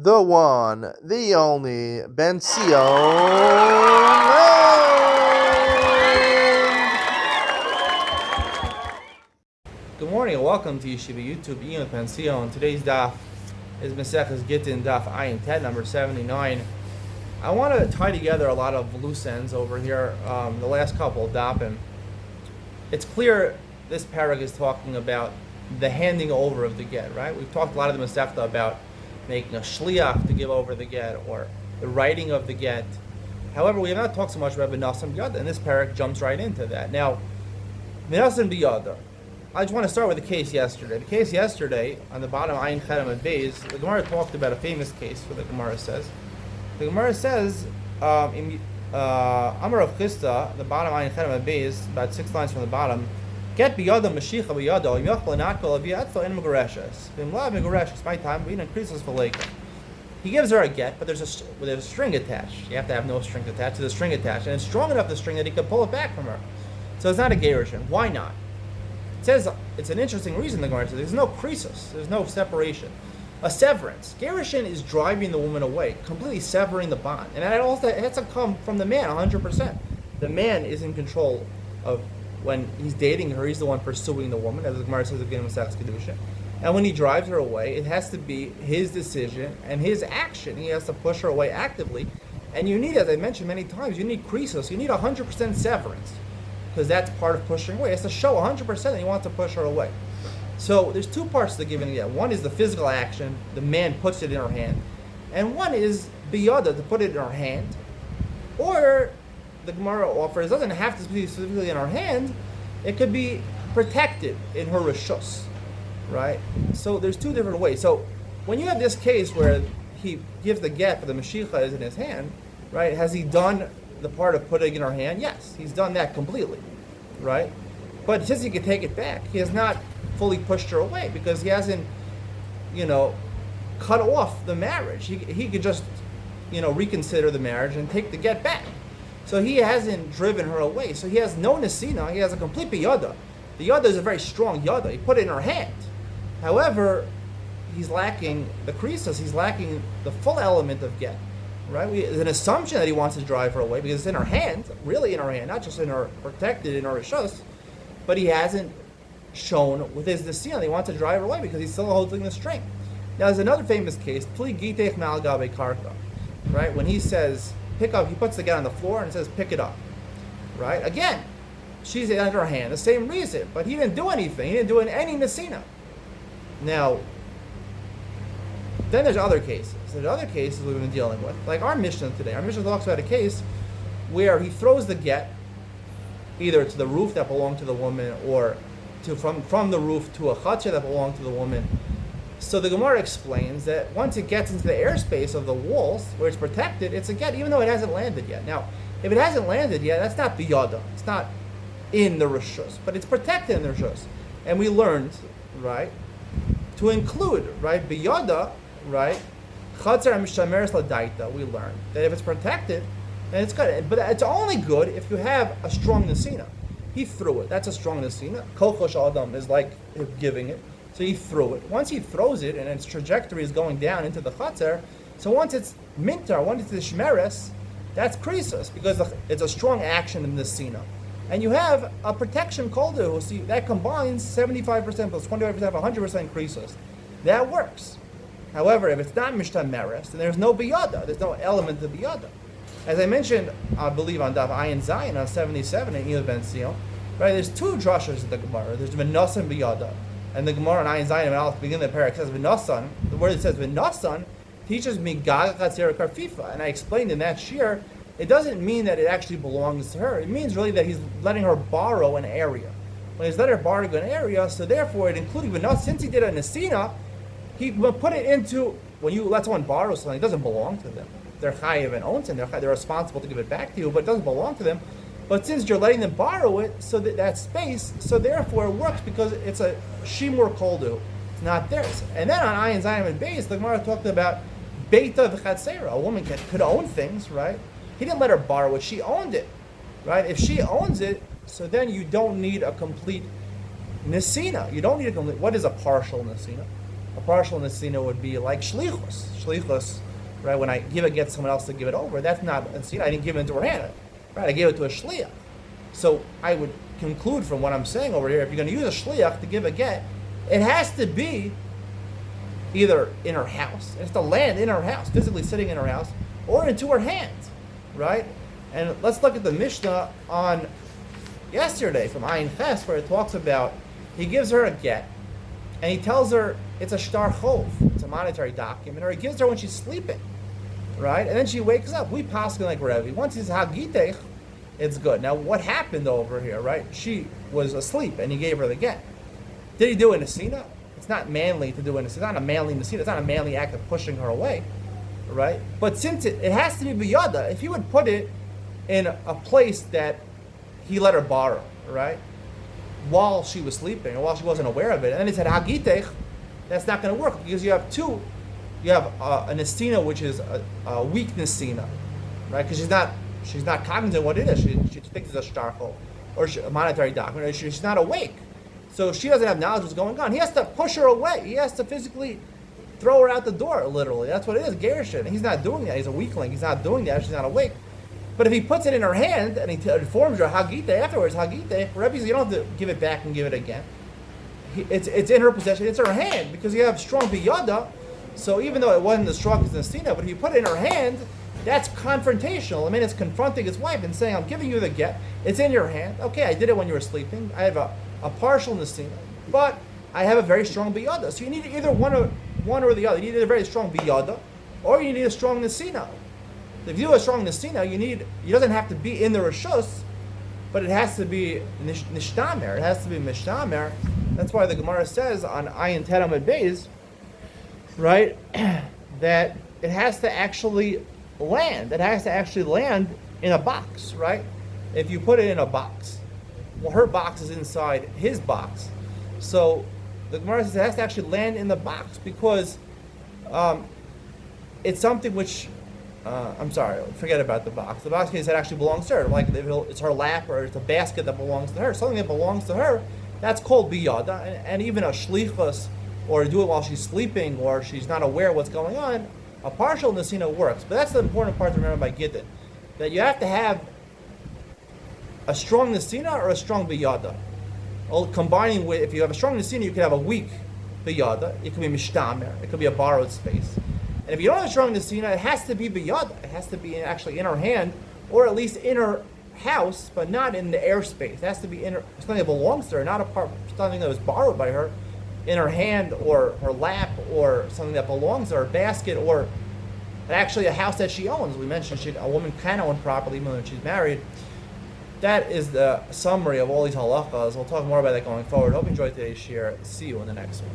the one, the only Benzion. Good morning and welcome to Yeshiva YouTube, Iyun with Benzion. Today's daf is Benzion Gittin, daf Iyun 10, number 79. I want to tie together a lot of loose ends over here, the last couple of dafim. It's clear this paragraph is talking about the handing over of the get, right? We've talked a lot of the Masechta about making a shliach to give over the get, or the writing of the get. However, we have not talked so much about Benzion Gittin, and this paragraph jumps right into that. Now, Benzion Gittin. I just want to start with the case yesterday. The case yesterday, on the bottom, Ayin Chedem and Beis, the Gemara talked about a famous case, where the Gemara says. The Gemara says, Amar of Chista, the bottom Ayin Chedem and Beis, about 6 lines from the bottom, get biyada mashicha biyada, im yachal anakol aviyatfo en megoreshes. V'imla megoreshes, my time, we increases for laker. He gives her a get, but there's a string attached. You have to have no string attached. There's a string attached, and it's strong enough, the string, that he could pull it back from her. So it's not a gerushin. Why not? It says, it's an interesting reason the Gemara says, there's no krisos, there's no separation. A severance. Gerushin is driving the woman away, completely severing the bond. And that also has to come from the man, 100%. The man is in control of, when he's dating her, he's the one pursuing the woman, as the Gemara says again with Sachs Kedusha. And when he drives her away, it has to be his decision and his action. He has to push her away actively. And you need, as I mentioned many times, you need krisos, you need 100% severance. Because that's part of pushing away. It has to show 100% that he wants to push her away. So there's two parts to the giving get. One is the physical action, the man puts it in her hand. And one is biyada, to put it in her hand. Or the Gemara offers, it doesn't have to be specifically in her hand, it could be protected in her rishus, right? So there's two different ways. So when you have this case where he gives the get, but the mashicha is in his hand, right? Has he done the part of putting it in her hand? Yes, he's done that completely, right? But since he could take it back, he has not fully pushed her away, because he hasn't, cut off the marriage. He could just, reconsider the marriage and take the get back. So he hasn't driven her away. So he has no nesina. He has a complete yada. The yada is a very strong yada. He put it in her hand. However, he's lacking the krisos. He's lacking the full element of get. Right? There's an assumption that he wants to drive her away because it's in her hand, really in her hand, not just in her protected in her rishos. But he hasn't shown with his nesina that he wants to drive her away because he's still holding the string. Now, there's another famous case, pli gitech mal gabe karka. Right? When he says pick up, he puts the get on the floor and says pick it up. Right? Again, she's in her hand, the same reason, but he didn't do anything. He didn't do any nesina. Now, then there's other cases. There's other cases we've been dealing with, like our Mishnah today. Our Mishnah talks about a case where he throws the get either to the roof that belonged to the woman, or to from the roof to a chatzah that belonged to the woman. So the Gemara explains that once it gets into the airspace of the walls where it's protected, it's a get, even though it hasn't landed yet. Now, if it hasn't landed yet, that's not biyada. It's not in the rishus, but it's protected in the rishus. And we learned, right, to include, right, biyada, right, chatzar and mishameres ladaita. We learned that if it's protected, then it's good. But it's only good if you have a strong nesina. He threw it. That's a strong nesina. Kol chosh adam is like giving it. So he threw it. Once he throws it and its trajectory is going down into the chatzar, so once it's mintar, once it's the shmeres, that's krisos, because it's a strong action in the nesina. And you have a protection koldu, so that combines 75% plus 25%, 100% krisos. That works. However, if it's not mishtan meres, then there's no biyada. There's no element of biyada. As I mentioned, I believe on Daf Ayin Zayin on 77 in Iyun Benzion, right? There's two drashas in the Gemara. There's V'nasan biyada, and the Gemara on Ayin Zayin at the beginning of the parak says V'nasan. The word that says V'nasan teaches me Gag Chatzera Karfifa, and I explained in that shir, it doesn't mean that it actually belongs to her. It means really that he's letting her borrow an area. When he's letting her borrow an area, so therefore it including V'nasan, since he did a nesina, he will put it into, when you let someone borrow something, it doesn't belong to them. They're chayiv and owns, and they're responsible to give it back to you, but it doesn't belong to them. But since you're letting them borrow it, so that space, so therefore it works because it's a shimur koldu. It's not theirs. And then on Ayin Zayin and Beis, the Gemara talked about beita v'chatzera. A woman could own things, right? He didn't let her borrow it; she owned it, right? If she owns it, so then you don't need a complete nesina. You don't need a complete. What is a partial nesina? A partial nesina would be like shlichus. Shlichus, right? When I give it, get someone else to give it over, that's not a nesina. I didn't give it into her hand, right? I gave it to a shliach. So I would conclude from what I'm saying over here, if you're going to use a shliach to give a get, it has to be either in her house, it has to land in her house, physically sitting in her house, or into her hands, right? And let's look at the Mishnah on yesterday from Iyun Ches, where it talks about he gives her a get, and he tells her it's a shtar chov, it's a monetary document, or he gives her when she's sleeping, right? And then she wakes up. We paskin like Rebbe. Once he's hagitech, it's good. Now, what happened over here, right? She was asleep, and he gave her the get. Did he do a nesina? It's not manly to do a nesina. It's not a manly nesina. It's not a manly act of pushing her away, right? But since it has to be biyada, if he would put it in a place that he let her borrow, right, while she was sleeping or while she wasn't aware of it, and then he said hagitech, that's not going to work because you have two. You have a nesina which is a weak nesina, right? Because she's not cognizant of what it is. She thinks it's a shtarchel or a monetary document. Or she's not awake, so she doesn't have knowledge of what's going on. He has to push her away. He has to physically throw her out the door. Literally, that's what it is. Gershon. He's not doing that. He's a weakling. He's not doing that. She's not awake. But if he puts it in her hand and he informs her hagite afterwards, hagite, Rebbe says you don't have to give it back and give it again. It's in her possession. It's her hand because you have strong biyada. So even though it wasn't as strong as Nesina, but if you put it in her hand, that's confrontational. I mean, it's confronting his wife and saying, I'm giving you the get. It's in your hand. Okay, I did it when you were sleeping. I have a partial Nesina, but I have a very strong biyada. So you need either one or the other. You need a very strong biyada, or you need a strong Nesina. If you do a strong Nesina, it doesn't have to be in the Rishus, but it has to be Nishtamer. It has to be Mishtamer. That's why the Gemara says on Ayin Teramid Beis, right, that it has to actually land. It has to actually land in a box, right? If you put it in a box, well, her box is inside his box. So the Gemara says it has to actually land in the box because it's something which, I'm sorry, forget about the box. The box case that actually belongs to her, like it's her lap or it's a basket that belongs to her. Something that belongs to her, that's called biyada, and even a shlichus, or do it while she's sleeping, or she's not aware of what's going on, a partial nesina works. But that's the important part to remember by Gittin, that you have to have a strong nesina or a strong biyada. Well, combining with, if you have a strong nesina, you could have a weak biyada. It could be mishtamer. It could be a borrowed space. And if you don't have a strong nesina, it has to be biyada. It has to be actually in her hand, or at least in her house, but not in the airspace. It has to be in her, something that belongs to her, not something that was borrowed by her, in her hand or her lap, or something that belongs to her, basket, or actually a house that she owns. We mentioned a woman can own property even when she's married. That is the summary of all these halachas. We'll talk more about that going forward. Hope you enjoyed today's share. See you in the next one.